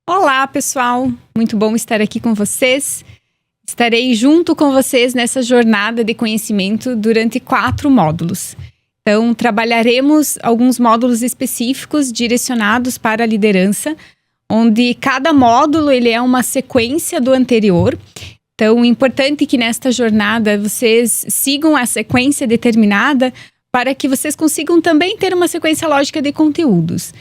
Olá, pessoal! Muito bom estar aqui com vocês. Estarei junto com vocês nessa jornada de conhecimento durante 4 módulos. Então, trabalharemos alguns módulos específicos direcionados para a liderança, onde cada módulo ele é uma sequência do anterior. Então, é importante que nesta jornada vocês sigam a sequência determinada para que vocês consigam também ter uma sequência lógica de conteúdos.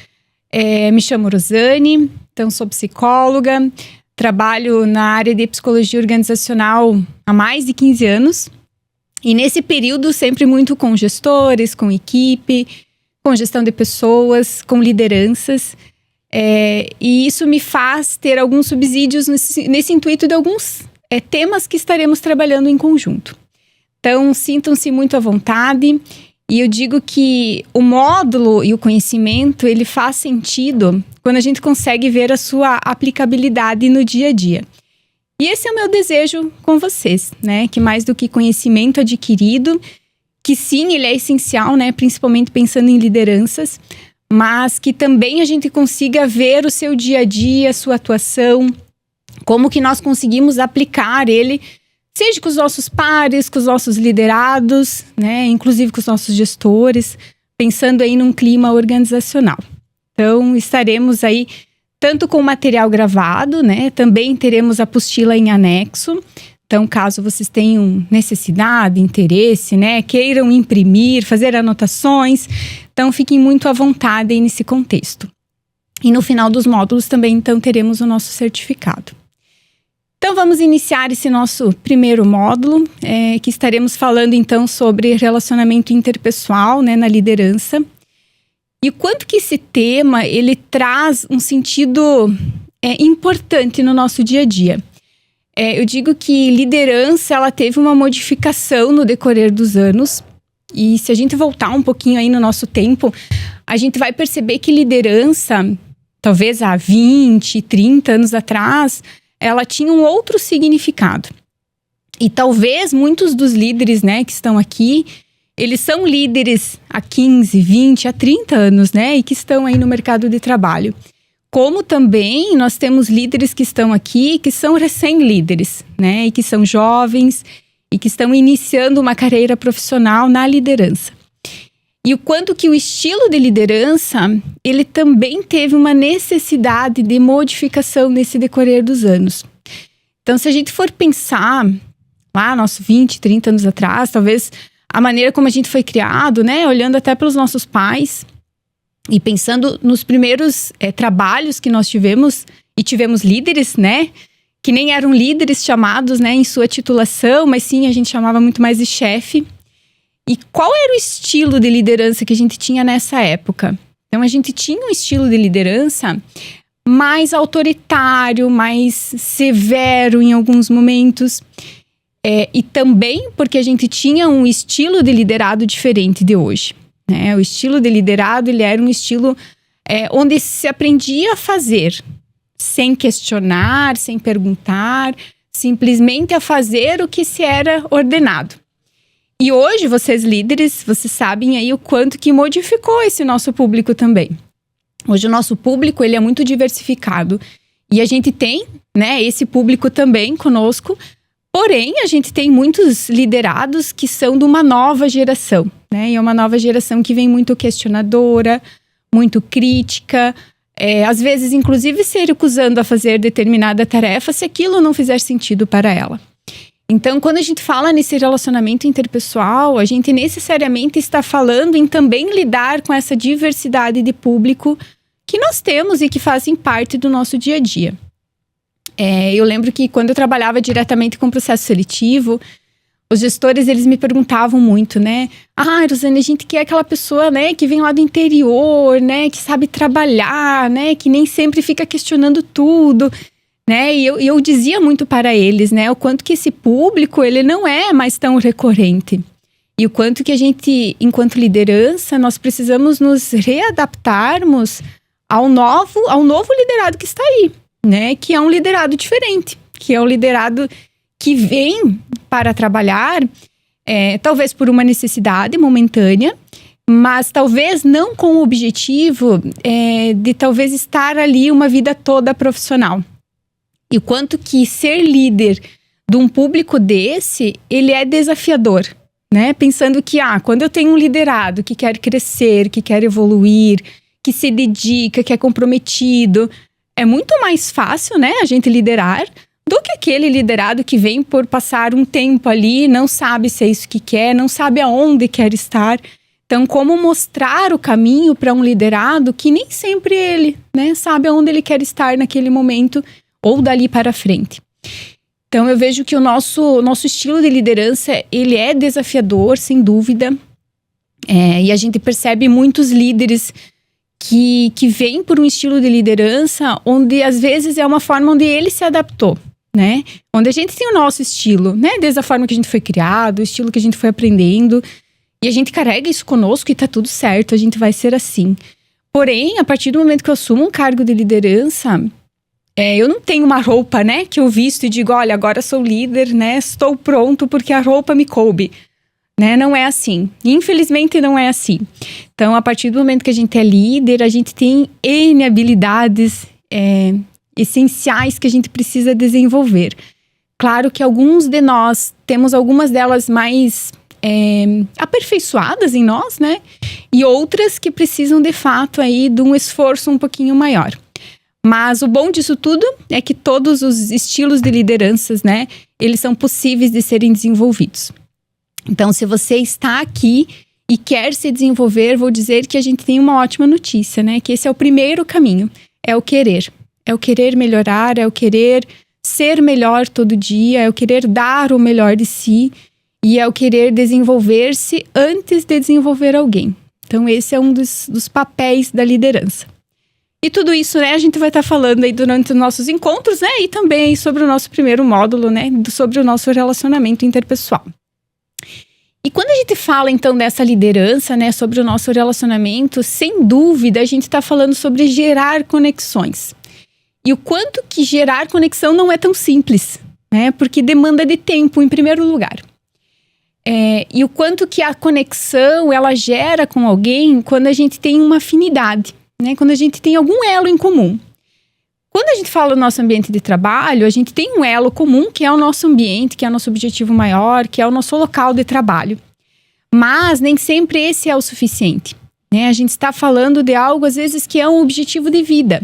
Me chamo Rosane, então sou psicóloga, trabalho na área de psicologia organizacional há mais de 15 anos. E nesse período sempre muito com gestores, com equipe, com gestão de pessoas, com lideranças. E isso me faz ter alguns subsídios nesse intuito de alguns temas que estaremos trabalhando em conjunto. Então, sintam-se muito à vontade. E eu digo que o módulo e o conhecimento, ele faz sentido quando a gente consegue ver a sua aplicabilidade no dia a dia. E esse é o meu desejo com vocês, né? Que mais do que conhecimento adquirido, que sim, ele é essencial, né? Principalmente pensando em lideranças, mas que também a gente consiga ver o seu dia a dia, a sua atuação, como que nós conseguimos aplicar ele, seja com os nossos pares, com os nossos liderados, né? Inclusive com os nossos gestores, pensando aí num clima organizacional. Então, estaremos aí tanto com material gravado, né? Também teremos a apostila em anexo. Então, caso vocês tenham necessidade, interesse, né? Queiram imprimir, fazer anotações. Então, fiquem muito à vontade aí nesse contexto. E no final dos módulos também, então, teremos o nosso certificado. Então, vamos iniciar esse nosso primeiro módulo, que estaremos falando, então, sobre relacionamento interpessoal, né, na liderança. E o quanto que esse tema, ele traz um sentido importante no nosso dia a dia. Eu digo que liderança, ela teve uma modificação no decorrer dos anos. E se a gente voltar um pouquinho aí no nosso tempo, a gente vai perceber que liderança, talvez há 20, 30 anos atrás, ela tinha um outro significado. E talvez muitos dos líderes, né, que estão aqui, eles são líderes há 15, 20, há 30 anos, né, e que estão aí no mercado de trabalho. Como também nós temos líderes que estão aqui, que são recém-líderes, né, e que são jovens e que estão iniciando uma carreira profissional na liderança. E o quanto que o estilo de liderança, ele também teve uma necessidade de modificação nesse decorrer dos anos. Então, se a gente for pensar lá, nossos 20, 30 anos atrás, talvez a maneira como a gente foi criado, né? Olhando até pelos nossos pais e pensando nos primeiros trabalhos que nós tivemos, e tivemos líderes, né? Que nem eram líderes chamados, né, em sua titulação, mas sim, a gente chamava muito mais de chefe. E qual era o estilo de liderança que a gente tinha nessa época? Então, a gente tinha um estilo de liderança mais autoritário, mais severo em alguns momentos. E também porque a gente tinha um estilo de liderado diferente de hoje, né? O estilo de liderado, ele era um estilo onde se aprendia a fazer, sem questionar, sem perguntar, simplesmente a fazer o que se era ordenado. E hoje, vocês líderes, vocês sabem aí o quanto que modificou esse nosso público também. Hoje o nosso público, ele é muito diversificado. E a gente tem, né, esse público também conosco. Porém, a gente tem muitos liderados que são de uma nova geração, né? E é uma nova geração que vem muito questionadora, muito crítica. Às vezes, inclusive, se recusando a fazer determinada tarefa se aquilo não fizer sentido para ela. Então, quando a gente fala nesse relacionamento interpessoal, a gente necessariamente está falando em também lidar com essa diversidade de público que nós temos e que fazem parte do nosso dia a dia. Eu lembro que quando eu trabalhava diretamente com o processo seletivo, os gestores, eles me perguntavam muito, né? Rosane, a gente quer aquela pessoa, né, que vem lá do interior, né, que sabe trabalhar, né, que nem sempre fica questionando tudo. Né? E eu dizia muito para eles, né, o quanto que esse público, ele não é mais tão recorrente. E o quanto que a gente, enquanto liderança, nós precisamos nos readaptarmos ao novo liderado que está aí, né? Que é um liderado diferente, que é um liderado que vem para trabalhar, talvez por uma necessidade momentânea, mas talvez não com o objetivo de talvez estar ali uma vida toda profissional. E o quanto que ser líder de um público desse, ele é desafiador, né? Pensando que, quando eu tenho um liderado que quer crescer, que quer evoluir, que se dedica, que é comprometido, é muito mais fácil, né, a gente liderar do que aquele liderado que vem por passar um tempo ali, não sabe se é isso que quer, não sabe aonde quer estar. Então, como mostrar o caminho para um liderado que nem sempre ele, né, sabe aonde ele quer estar naquele momento ou dali para frente. Então, eu vejo que o nosso estilo de liderança, ele é desafiador, sem dúvida. E a gente percebe muitos líderes que vêm por um estilo de liderança onde, às vezes, é uma forma onde ele se adaptou, né? Onde a gente tem o nosso estilo, né? Desde a forma que a gente foi criado, o estilo que a gente foi aprendendo. E a gente carrega isso conosco e tá tudo certo, a gente vai ser assim. Porém, a partir do momento que eu assumo um cargo de liderança, eu não tenho uma roupa, né, que eu visto e digo, olha, agora sou líder, né, estou pronto porque a roupa me coube. Né? Não é assim. Infelizmente, não é assim. Então, a partir do momento que a gente é líder, a gente tem N habilidades essenciais que a gente precisa desenvolver. Claro que alguns de nós temos algumas delas mais aperfeiçoadas em nós, né? E outras que precisam, de fato, aí de um esforço um pouquinho maior. Mas o bom disso tudo é que todos os estilos de lideranças, né? Eles são possíveis de serem desenvolvidos. Então, se você está aqui e quer se desenvolver, vou dizer que a gente tem uma ótima notícia, né? Que esse é o primeiro caminho, é o querer. É o querer melhorar, é o querer ser melhor todo dia, é o querer dar o melhor de si e é o querer desenvolver-se antes de desenvolver alguém. Então, esse é um dos papéis da liderança. E tudo isso, né, a gente vai estar falando aí durante os nossos encontros, né? E também sobre o nosso primeiro módulo, né? Sobre o nosso relacionamento interpessoal. E quando a gente fala, então, dessa liderança, né, sobre o nosso relacionamento, sem dúvida, a gente está falando sobre gerar conexões. E o quanto que gerar conexão não é tão simples, né, porque demanda de tempo, em primeiro lugar. E o quanto que a conexão, ela gera com alguém quando a gente tem uma afinidade, né, quando a gente tem algum elo em comum. Quando a gente fala do nosso ambiente de trabalho, a gente tem um elo comum, que é o nosso ambiente, que é o nosso objetivo maior, que é o nosso local de trabalho. Mas nem sempre esse é o suficiente, né? A gente está falando de algo, às vezes, que é um objetivo de vida.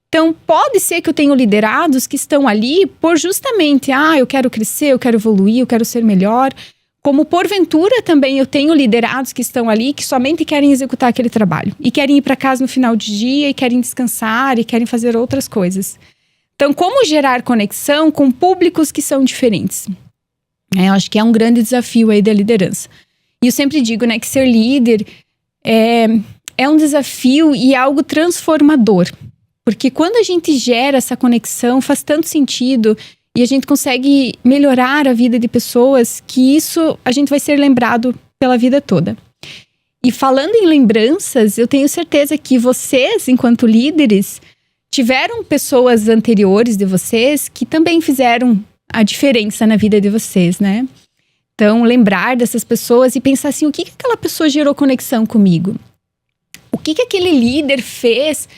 Então, pode ser que eu tenha liderados que estão ali por justamente, eu quero crescer, eu quero evoluir, eu quero ser melhor. Como porventura também eu tenho liderados que estão ali que somente querem executar aquele trabalho. E querem ir para casa no final de dia, e querem descansar, e querem fazer outras coisas. Então, como gerar conexão com públicos que são diferentes? Eu acho que é um grande desafio aí da liderança. E eu sempre digo, né, que ser líder é um desafio e é algo transformador. Porque quando a gente gera essa conexão, faz tanto sentido e a gente consegue melhorar a vida de pessoas, que isso a gente vai ser lembrado pela vida toda. E falando em lembranças, eu tenho certeza que vocês, enquanto líderes, tiveram pessoas anteriores de vocês que também fizeram a diferença na vida de vocês, né? Então, lembrar dessas pessoas e pensar assim, o que aquela pessoa gerou conexão comigo? O que aquele líder fez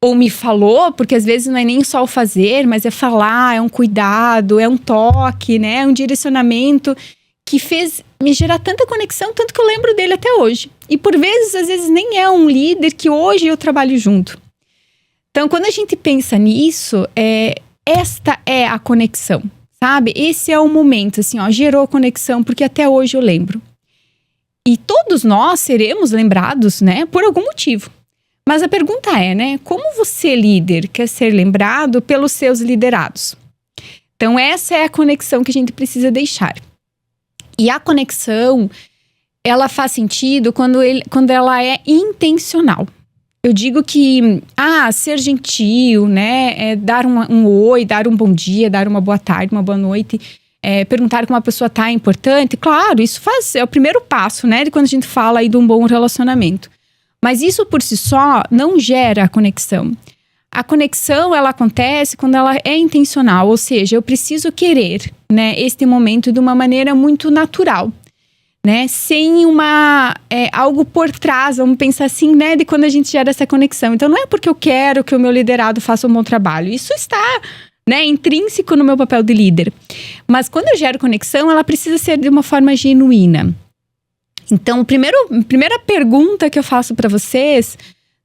ou me falou, porque às vezes não é nem só o fazer, mas é falar, é um cuidado, é um toque, né? É um direcionamento que fez me gerar tanta conexão, tanto que eu lembro dele até hoje. E por vezes, às vezes nem é um líder que hoje eu trabalho junto. Então, quando a gente pensa nisso, esta é a conexão, sabe? Esse é o momento, assim, gerou conexão, porque até hoje eu lembro. E todos nós seremos lembrados, né? Por algum motivo. Mas a pergunta é, né? Como você, líder, quer ser lembrado pelos seus liderados? Então, essa é a conexão que a gente precisa deixar. E a conexão, ela faz sentido quando ela é intencional. Eu digo que, ser gentil, né? Dar um oi, dar um bom dia, dar uma boa tarde, uma boa noite, perguntar como a pessoa está é importante. Claro, isso é o primeiro passo, né? De quando a gente fala aí de um bom relacionamento. Mas isso por si só não gera a conexão. A conexão, ela acontece quando ela é intencional, ou seja, eu preciso querer, né, este momento de uma maneira muito natural. né? Sem algo por trás, vamos pensar assim, né? De quando a gente gera essa conexão. Então, não é porque eu quero que o meu liderado faça um bom trabalho. Isso está, né, intrínseco no meu papel de líder. Mas quando eu gero conexão, ela precisa ser de uma forma genuína. Então, primeira pergunta que eu faço para vocês,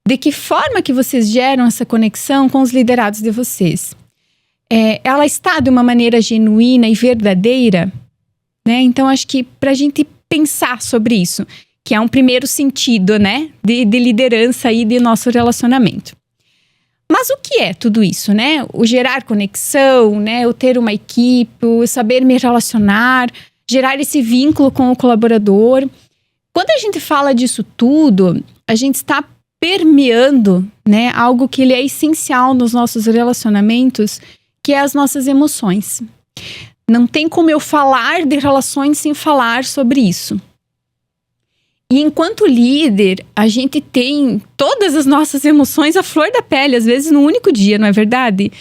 de que forma que vocês geram essa conexão com os liderados de vocês? Ela está de uma maneira genuína e verdadeira? Né? Então, acho que para a gente pensar sobre isso, que é um primeiro sentido, né, de liderança aí de nosso relacionamento. Mas o que é tudo isso, né? O gerar conexão, né? O ter uma equipe, o saber me relacionar, gerar esse vínculo com o colaborador. Quando a gente fala disso tudo, a gente está permeando, né, algo que ele é essencial nos nossos relacionamentos, que é as nossas emoções. Não tem como eu falar de relações sem falar sobre isso. E enquanto líder, a gente tem todas as nossas emoções à flor da pele, às vezes num único dia, não é verdade?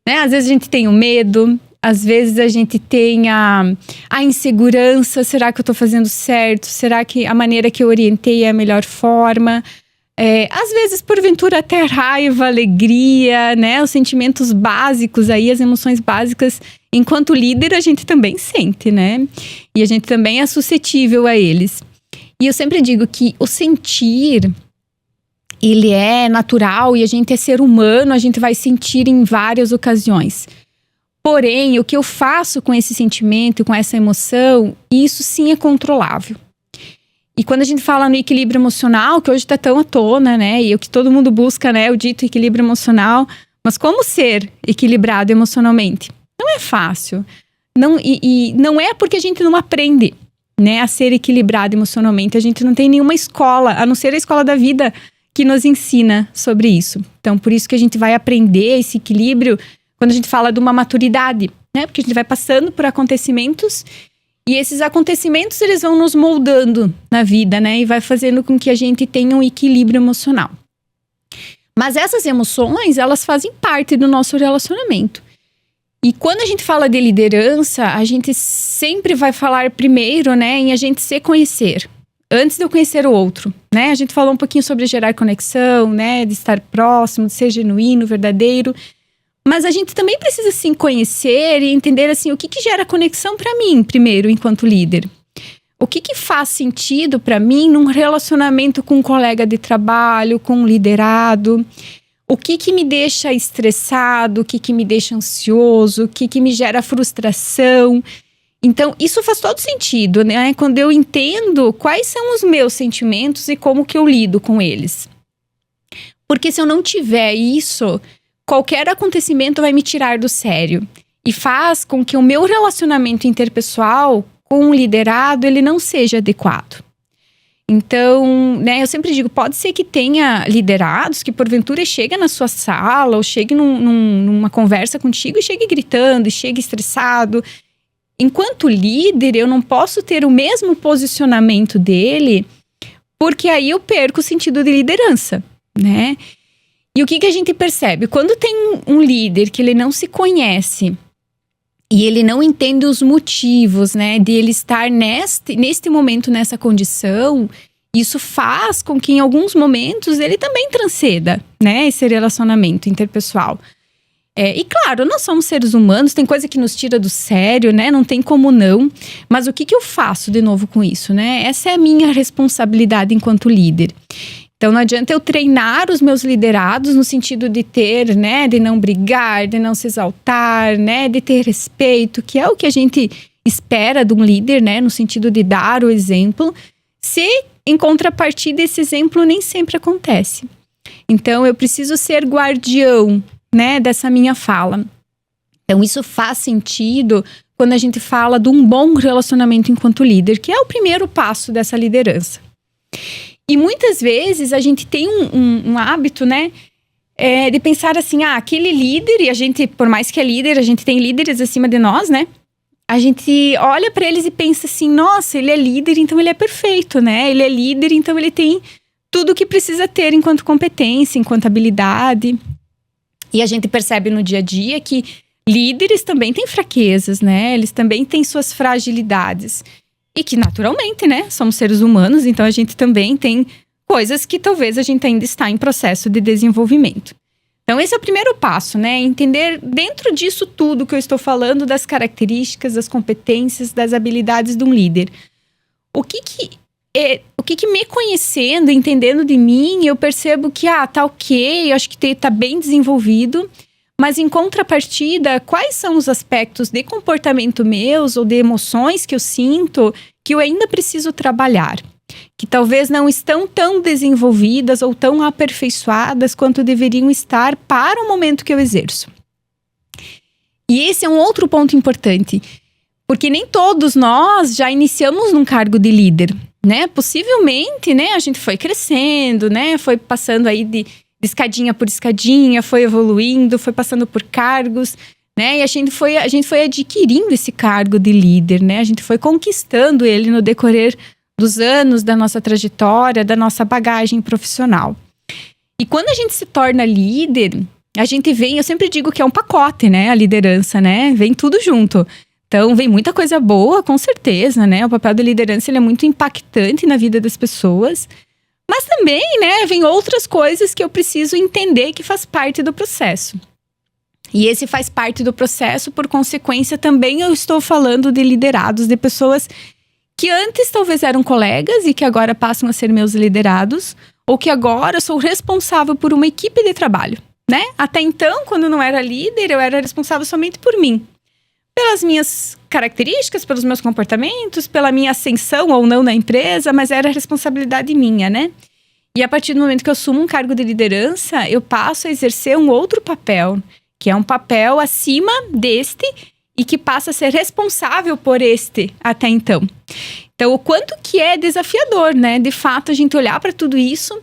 Né? Às vezes a gente tem o medo, às vezes a gente tem a insegurança. Será que eu tô fazendo certo? Será que a maneira que eu orientei é a melhor forma? Às vezes, porventura, até raiva, alegria, né? Os sentimentos básicos aí, as emoções básicas. Enquanto líder, a gente também sente, né? E a gente também é suscetível a eles. E eu sempre digo que o sentir, ele é natural e a gente é ser humano, a gente vai sentir em várias ocasiões. Porém, o que eu faço com esse sentimento, com essa emoção, isso sim é controlável. E quando a gente fala no equilíbrio emocional, que hoje está tão à tona, né? E o que todo mundo busca, né? O dito equilíbrio emocional. Mas como ser equilibrado emocionalmente? Não é fácil. E não é porque a gente não aprende, né, a ser equilibrado emocionalmente. A gente não tem nenhuma escola, a não ser a escola da vida, que nos ensina sobre isso. Então, por isso que a gente vai aprender esse equilíbrio quando a gente fala de uma maturidade, né? Porque a gente vai passando por acontecimentos e esses acontecimentos, eles vão nos moldando na vida, né? E vai fazendo com que a gente tenha um equilíbrio emocional. Mas essas emoções, elas fazem parte do nosso relacionamento. E quando a gente fala de liderança, a gente sempre vai falar primeiro, né, em a gente se conhecer, antes de eu conhecer o outro, né? A gente falou um pouquinho sobre gerar conexão, né, de estar próximo, de ser genuíno, verdadeiro. Mas a gente também precisa, sim, conhecer e entender, assim, o que gera conexão para mim, primeiro, enquanto líder. O que faz sentido para mim num relacionamento com um colega de trabalho, com um liderado? O que me deixa estressado, o que me deixa ansioso, o que me gera frustração. Então, isso faz todo sentido, né? Quando eu entendo quais são os meus sentimentos e como que eu lido com eles. Porque se eu não tiver isso, qualquer acontecimento vai me tirar do sério. E faz com que o meu relacionamento interpessoal com o liderado, ele não seja adequado. Então, né, eu sempre digo, pode ser que tenha liderados que porventura chega na sua sala ou chegue numa conversa contigo e chegue gritando, e chegue estressado. Enquanto líder, eu não posso ter o mesmo posicionamento dele, porque aí eu perco o sentido de liderança, né? E o que a gente percebe? Quando tem um líder que ele não se conhece e ele não entende os motivos, né, de ele estar neste momento, nessa condição, isso faz com que em alguns momentos ele também transcenda, né, esse relacionamento interpessoal. E claro, nós somos seres humanos, tem coisa que nos tira do sério, né, não tem como não. Mas o que eu faço de novo com isso, né? Essa é a minha responsabilidade enquanto líder. Então, não adianta eu treinar os meus liderados no sentido de ter, né, de não brigar, de não se exaltar, né, de ter respeito, que é o que a gente espera de um líder, né, no sentido de dar o exemplo, se em contrapartida esse exemplo nem sempre acontece. Então, eu preciso ser guardião, né, dessa minha fala. Então, isso faz sentido quando a gente fala de um bom relacionamento enquanto líder, que é o primeiro passo dessa liderança. E muitas vezes a gente tem um hábito, né, de pensar assim, aquele líder, e a gente, por mais que é líder, a gente tem líderes acima de nós, né? A gente olha para eles e pensa assim, nossa, ele é líder, então ele é perfeito, né? Ele é líder, então ele tem tudo o que precisa ter enquanto competência, enquanto habilidade. E a gente percebe no dia a dia que líderes também têm fraquezas, né? Eles também têm suas fragilidades. E que naturalmente, né, somos seres humanos, então a gente também tem coisas que talvez a gente ainda está em processo de desenvolvimento. Então esse é o primeiro passo, né, entender dentro disso tudo que eu estou falando, das características, das competências, das habilidades de um líder. O que me conhecendo, entendendo de mim, eu percebo que, tá ok, eu acho que tá bem desenvolvido, mas em contrapartida, quais são os aspectos de comportamento meus ou de emoções que eu sinto que eu ainda preciso trabalhar? Que talvez não estão tão desenvolvidas ou tão aperfeiçoadas quanto deveriam estar para o momento que eu exerço. E esse é um outro ponto importante, porque nem todos nós já iniciamos num cargo de líder, né? Possivelmente, né, a gente foi crescendo, né, foi passando aí de escadinha por escadinha, foi evoluindo, foi passando por cargos, né? E a gente foi adquirindo esse cargo de líder, né? A gente foi conquistando ele no decorrer dos anos da nossa trajetória, da nossa bagagem profissional. E quando a gente se torna líder, a gente vem, eu sempre digo que é um pacote, né? A liderança, né? Vem tudo junto. Então, vem muita coisa boa, com certeza, né? O papel da liderança ele é muito impactante na vida das pessoas. Mas também, né, vem outras coisas que eu preciso entender que faz parte do processo. E esse faz parte do processo, por consequência, também eu estou falando de liderados, de pessoas que antes talvez eram colegas e que agora passam a ser meus liderados, ou que agora eu sou responsável por uma equipe de trabalho, né? Até então, quando eu não era líder, eu era responsável somente por mim. Pelas minhas características, pelos meus comportamentos, pela minha ascensão ou não na empresa, mas era responsabilidade minha, né? E a partir do momento que eu assumo um cargo de liderança, eu passo a exercer um outro papel, que é um papel acima deste e que passa a ser responsável por este até então. Então, o quanto que é desafiador, né? De fato, a gente olhar para tudo isso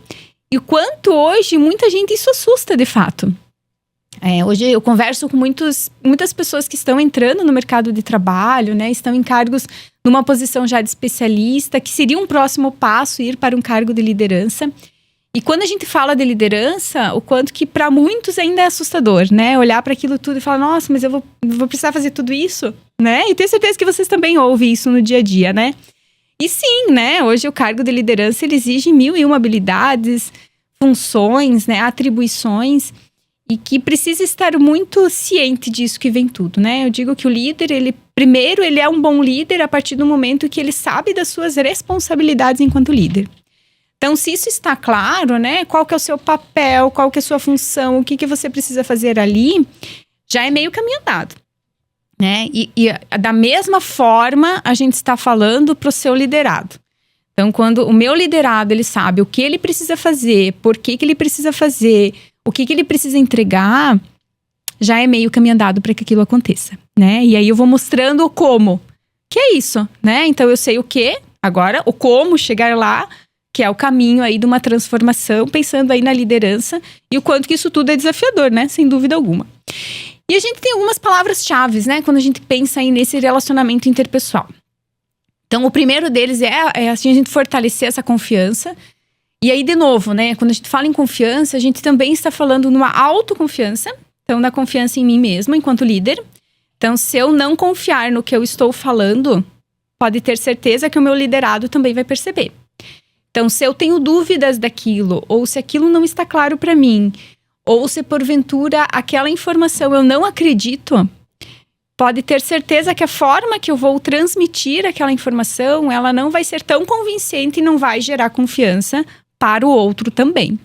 e o quanto hoje muita gente isso assusta, de fato. Hoje eu converso com muitas pessoas que estão entrando no mercado de trabalho, né? Estão em cargos numa posição já de especialista, que seria um próximo passo ir para um cargo de liderança. E quando a gente fala de liderança, o quanto que para muitos ainda é assustador, né? Olhar para aquilo tudo e falar, nossa, mas eu vou precisar fazer tudo isso, né? E tenho certeza que vocês também ouvem isso no dia a dia, né? E sim, né? Hoje o cargo de liderança ele exige 1001 habilidades, funções, né? Atribuições. E que precisa estar muito ciente disso que vem tudo, né? Eu digo que o líder, ele é um bom líder a partir do momento que ele sabe das suas responsabilidades enquanto líder. Então, se isso está claro, né? Qual que é o seu papel, qual que é a sua função, o que você precisa fazer ali, já é meio caminho andado, né? E da mesma forma, a gente está falando para o seu liderado. Então, quando o meu liderado, ele sabe o que ele precisa fazer, por que ele precisa fazer, o que ele precisa entregar, já é meio caminho andado para que aquilo aconteça, né? E aí eu vou mostrando o como, que é isso, né? Então eu sei o que, agora o como chegar lá, que é o caminho aí de uma transformação, pensando aí na liderança e o quanto que isso tudo é desafiador, né? Sem dúvida alguma. E a gente tem algumas palavras-chave, né? Quando a gente pensa aí nesse relacionamento interpessoal. Então o primeiro deles é assim, a gente fortalecer essa confiança. E aí, de novo, né, quando a gente fala em confiança, a gente também está falando numa autoconfiança. Então, da confiança em mim mesma, enquanto líder. Então, se eu não confiar no que eu estou falando, pode ter certeza que o meu liderado também vai perceber. Então, se eu tenho dúvidas daquilo, ou se aquilo não está claro para mim, ou se porventura aquela informação eu não acredito, pode ter certeza que a forma que eu vou transmitir aquela informação, ela não vai ser tão convincente e não vai gerar confiança para o outro também.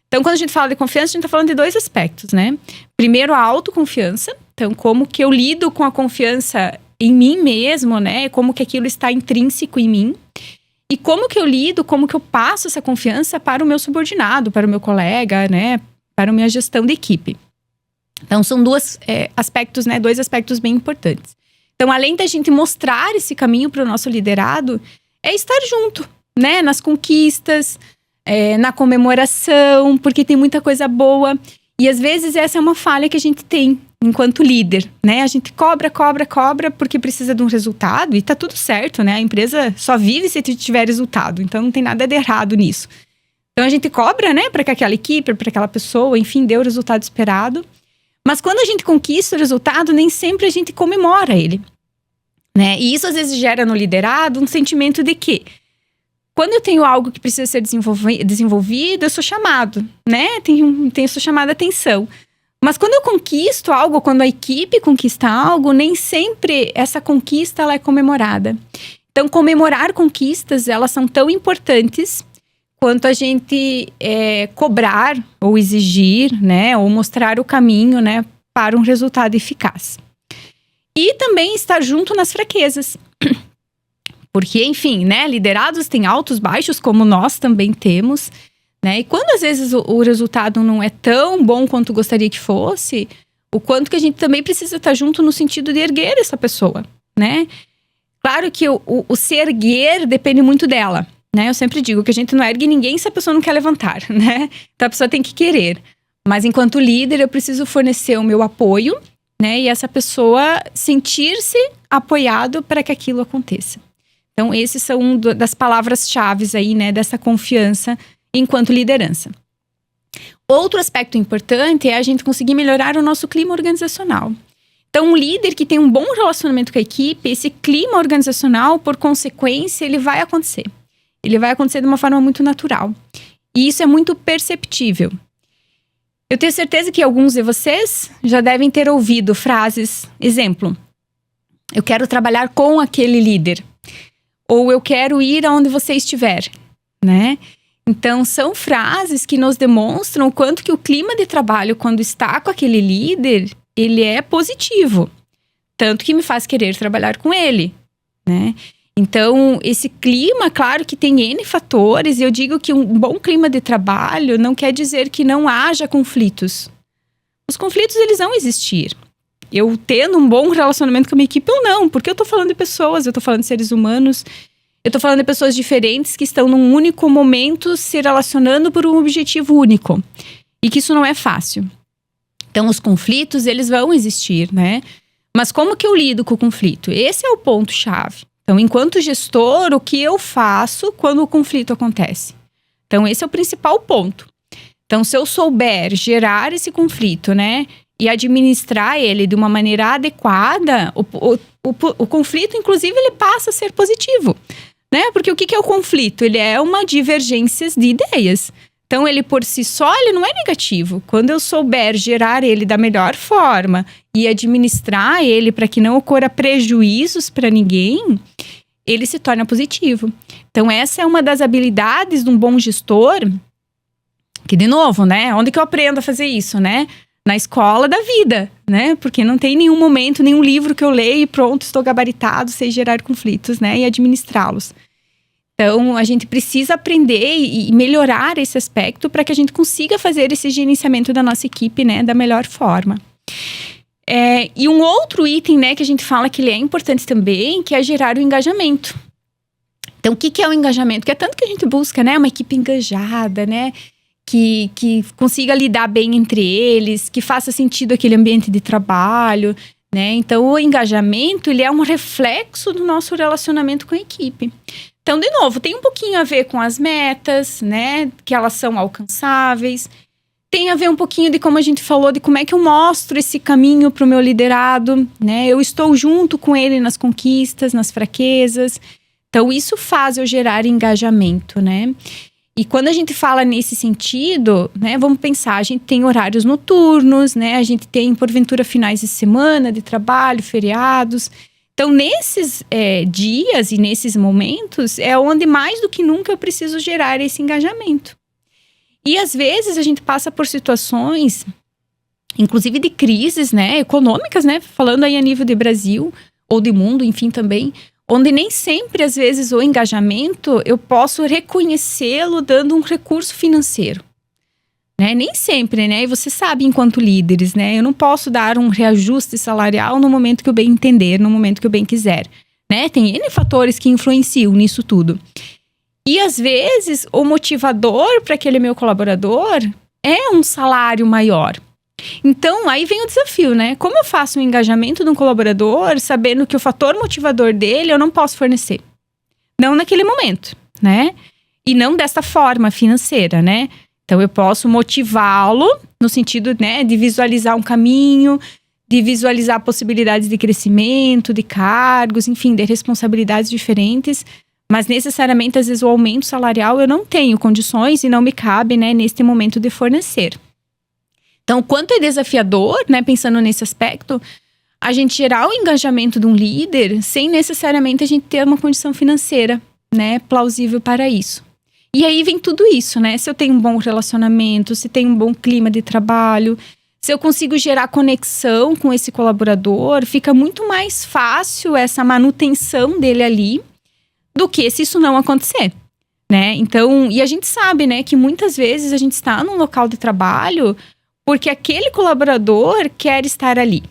Então, quando a gente fala de confiança, a gente está falando de dois aspectos, né? Primeiro, a autoconfiança. Então, como que eu lido com a confiança em mim mesmo, né? Como que aquilo está intrínseco em mim. E como que eu lido, como que eu passo essa confiança para o meu subordinado, para o meu colega, né? Para a minha gestão de equipe. Então, são dois aspectos, né? Dois aspectos bem importantes. Então, além da gente mostrar esse caminho para o nosso liderado, é estar junto, né? Nas conquistas, na comemoração, porque tem muita coisa boa. E às vezes essa é uma falha que a gente tem enquanto líder, né? A gente cobra porque precisa de um resultado e tá tudo certo, né? A empresa só vive se tiver resultado, então não tem nada de errado nisso. Então a gente cobra, né? Para que aquela equipe, para aquela pessoa, enfim, dê o resultado esperado. Mas quando a gente conquista o resultado, nem sempre a gente comemora ele, né? E isso às vezes gera no liderado um sentimento de que quando eu tenho algo que precisa ser desenvolvido, eu sou chamado, né? Sou chamada a atenção. Mas quando eu conquisto algo, quando a equipe conquista algo, nem sempre essa conquista ela é comemorada. Então, comemorar conquistas, elas são tão importantes quanto a gente cobrar ou exigir, né? Ou mostrar o caminho, né? Para um resultado eficaz. E também estar junto nas fraquezas. Porque, enfim, né? Liderados têm altos, baixos, como nós também temos, né? E quando às vezes o resultado não é tão bom quanto gostaria que fosse, o quanto que a gente também precisa estar junto no sentido de erguer essa pessoa, né? Claro que o se erguer depende muito dela, né? Eu sempre digo que a gente não ergue ninguém se a pessoa não quer levantar, né? Então a pessoa tem que querer. Mas enquanto líder, eu preciso fornecer o meu apoio, né? E essa pessoa sentir-se apoiado para que aquilo aconteça. Então, esses são das palavras-chave aí, né? Dessa confiança enquanto liderança. Outro aspecto importante é a gente conseguir melhorar o nosso clima organizacional. Então, um líder que tem um bom relacionamento com a equipe, esse clima organizacional, por consequência, ele vai acontecer. Ele vai acontecer de uma forma muito natural. E isso é muito perceptível. Eu tenho certeza que alguns de vocês já devem ter ouvido frases, exemplo, eu quero trabalhar com aquele líder. Ou eu quero ir aonde você estiver, né? Então, são frases que nos demonstram o quanto que o clima de trabalho, quando está com aquele líder, ele é positivo. Tanto que me faz querer trabalhar com ele, né? Então, esse clima, claro que tem N fatores. E eu digo que um bom clima de trabalho não quer dizer que não haja conflitos. Os conflitos, eles vão existir. Eu tendo um bom relacionamento com a minha equipe ou não, porque eu tô falando de pessoas, eu tô falando de seres humanos, eu tô falando de pessoas diferentes que estão num único momento se relacionando por um objetivo único. E que isso não é fácil. Então, os conflitos, eles vão existir, né? Mas como que eu lido com o conflito? Esse é o ponto-chave. Então, enquanto gestor, o que eu faço quando o conflito acontece? Então, esse é o principal ponto. Então, se eu souber gerar esse conflito, né? E administrar ele de uma maneira adequada, o conflito, inclusive, ele passa a ser positivo, né? Porque o que é o conflito? Ele é uma divergência de ideias. Então, ele por si só, ele não é negativo. Quando eu souber gerar ele da melhor forma e administrar ele para que não ocorra prejuízos para ninguém, ele se torna positivo. Então, essa é uma das habilidades de um bom gestor, que, de novo, né? Onde que eu aprendo a fazer isso, né? Na escola da vida, né? Porque não tem nenhum momento, nenhum livro que eu leio e pronto, estou gabaritado, sei gerar conflitos, né? E administrá-los. Então, a gente precisa aprender e melhorar esse aspecto para que a gente consiga fazer esse gerenciamento da nossa equipe, né? Da melhor forma. E um outro item, né? Que a gente fala que ele é importante também, que é gerar o engajamento. Então, o que é o engajamento? Que é tanto que a gente busca, né? Uma equipe engajada, né? Que consiga lidar bem entre eles, que faça sentido aquele ambiente de trabalho, né? Então, o engajamento, ele é um reflexo do nosso relacionamento com a equipe. Então, de novo, tem um pouquinho a ver com as metas, né? Que elas são alcançáveis. Tem a ver um pouquinho de como a gente falou, de como é que eu mostro esse caminho para o meu liderado, né? Eu estou junto com ele nas conquistas, nas fraquezas. Então, isso faz eu gerar engajamento, né? E quando a gente fala nesse sentido, né, vamos pensar, a gente tem horários noturnos, né, a gente tem, porventura, finais de semana de trabalho, feriados. Então, nesses dias e nesses momentos, é onde mais do que nunca eu preciso gerar esse engajamento. E, às vezes, a gente passa por situações, inclusive de crises, né, econômicas, né, falando aí a nível de Brasil ou de mundo, enfim, também, onde nem sempre, às vezes, o engajamento, eu posso reconhecê-lo dando um recurso financeiro, né? Nem sempre, né? E você sabe, enquanto líderes, né? Eu não posso dar um reajuste salarial no momento que eu bem entender, no momento que eu bem quiser, né? Tem N fatores que influenciam nisso tudo. E, às vezes, o motivador para aquele meu colaborador é um salário maior. Então, aí vem o desafio, né? Como eu faço o engajamento de um colaborador sabendo que o fator motivador dele eu não posso fornecer? Não naquele momento, né? E não dessa forma financeira, né? Então, eu posso motivá-lo no sentido, né, de visualizar um caminho, de visualizar possibilidades de crescimento, de cargos, enfim, de responsabilidades diferentes. Mas necessariamente, às vezes, o aumento salarial eu não tenho condições e não me cabe, né, neste momento de fornecer. Então, quanto é desafiador, né, pensando nesse aspecto, a gente gerar o engajamento de um líder sem necessariamente a gente ter uma condição financeira, né, plausível para isso. E aí vem tudo isso, né? Se eu tenho um bom relacionamento, se tem um bom clima de trabalho, se eu consigo gerar conexão com esse colaborador, fica muito mais fácil essa manutenção dele ali do que se isso não acontecer, né? Então, e a gente sabe, né, que muitas vezes a gente está num local de trabalho porque aquele colaborador quer estar ali.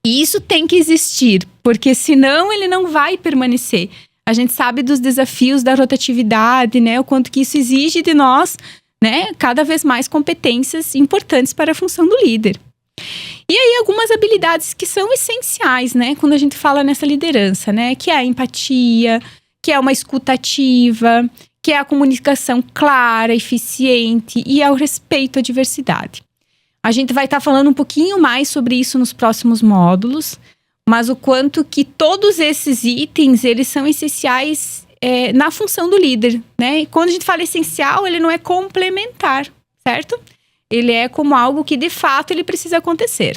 E isso tem que existir, porque senão ele não vai permanecer. A gente sabe dos desafios da rotatividade, né, o quanto que isso exige de nós, né, cada vez mais competências importantes para a função do líder. E aí, algumas habilidades que são essenciais, né, quando a gente fala nessa liderança, né, que é a empatia, que é uma escuta ativa, que é a comunicação clara, eficiente e é o respeito à diversidade. A gente vai estar falando um pouquinho mais sobre isso nos próximos módulos, mas o quanto que todos esses itens, eles são essenciais na função do líder, né? E quando a gente fala essencial, ele não é complementar, certo? Ele é como algo que, de fato, ele precisa acontecer.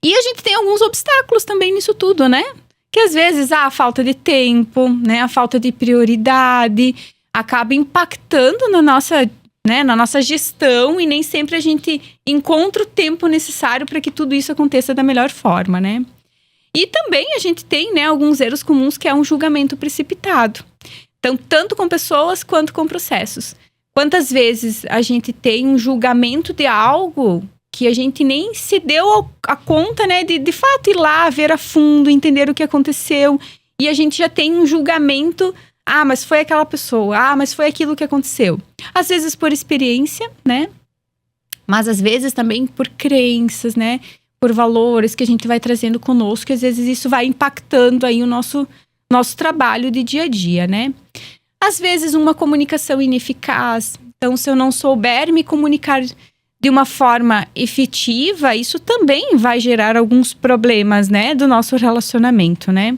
E a gente tem alguns obstáculos também nisso tudo, né? Que às vezes a falta de tempo, né? A falta de prioridade acaba impactando na nossa gestão e nem sempre a gente encontra o tempo necessário para que tudo isso aconteça da melhor forma, né? E também a gente tem, né, alguns erros comuns que é um julgamento precipitado. Então, tanto com pessoas quanto com processos. Quantas vezes a gente tem um julgamento de algo que a gente nem se deu a conta, né, de fato ir lá, ver a fundo, entender o que aconteceu. E a gente já tem um julgamento, mas foi aquela pessoa, mas foi aquilo que aconteceu. Às vezes por experiência, né, mas às vezes também por crenças, né, por valores que a gente vai trazendo conosco, e às vezes isso vai impactando aí o nosso trabalho de dia a dia, né. Às vezes uma comunicação ineficaz. Então, se eu não souber me comunicar de uma forma efetiva, isso também vai gerar alguns problemas, né, do nosso relacionamento, né.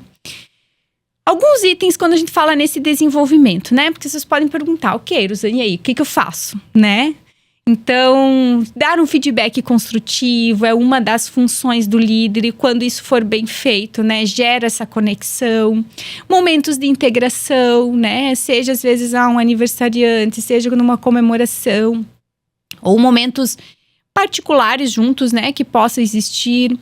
Alguns itens quando a gente fala nesse desenvolvimento, né, porque vocês podem perguntar, ok, Rosane, e aí, o que eu faço, né? Então, dar um feedback construtivo é uma das funções do líder e quando isso for bem feito, né, gera essa conexão. Momentos de integração, né, seja às vezes um aniversariante, seja numa comemoração, ou momentos particulares juntos, né, que possa existir.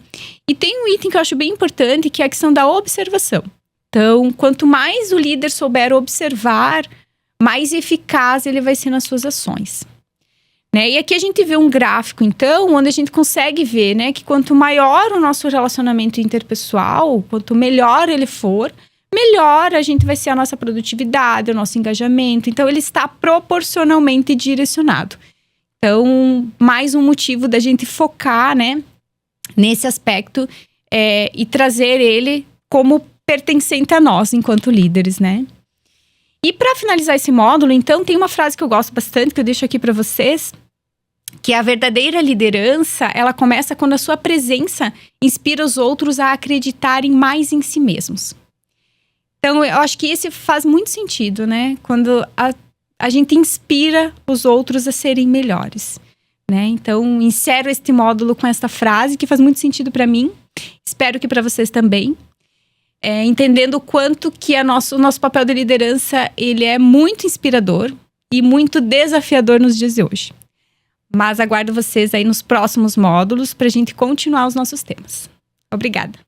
E tem um item que eu acho bem importante, que é a questão da observação. Então, quanto mais o líder souber observar, mais eficaz ele vai ser nas suas ações. Né? E aqui a gente vê um gráfico, então, onde a gente consegue ver, né, que quanto maior o nosso relacionamento interpessoal, quanto melhor ele for, melhor a gente vai ser a nossa produtividade, o nosso engajamento. Então, ele está proporcionalmente direcionado. Então, mais um motivo da gente focar, né, nesse aspecto e trazer ele como pertencente a nós, enquanto líderes, né? E para finalizar esse módulo, então, tem uma frase que eu gosto bastante, que eu deixo aqui para vocês, que a verdadeira liderança, ela começa quando a sua presença inspira os outros a acreditarem mais em si mesmos. Então, eu acho que esse faz muito sentido, né? Quando a gente inspira os outros a serem melhores, né? Então, encerro este módulo com esta frase, que faz muito sentido para mim. Espero que para vocês também. Entendendo o quanto que o nosso papel de liderança, ele é muito inspirador e muito desafiador nos dias de hoje. Mas aguardo vocês aí nos próximos módulos para a gente continuar os nossos temas. Obrigada!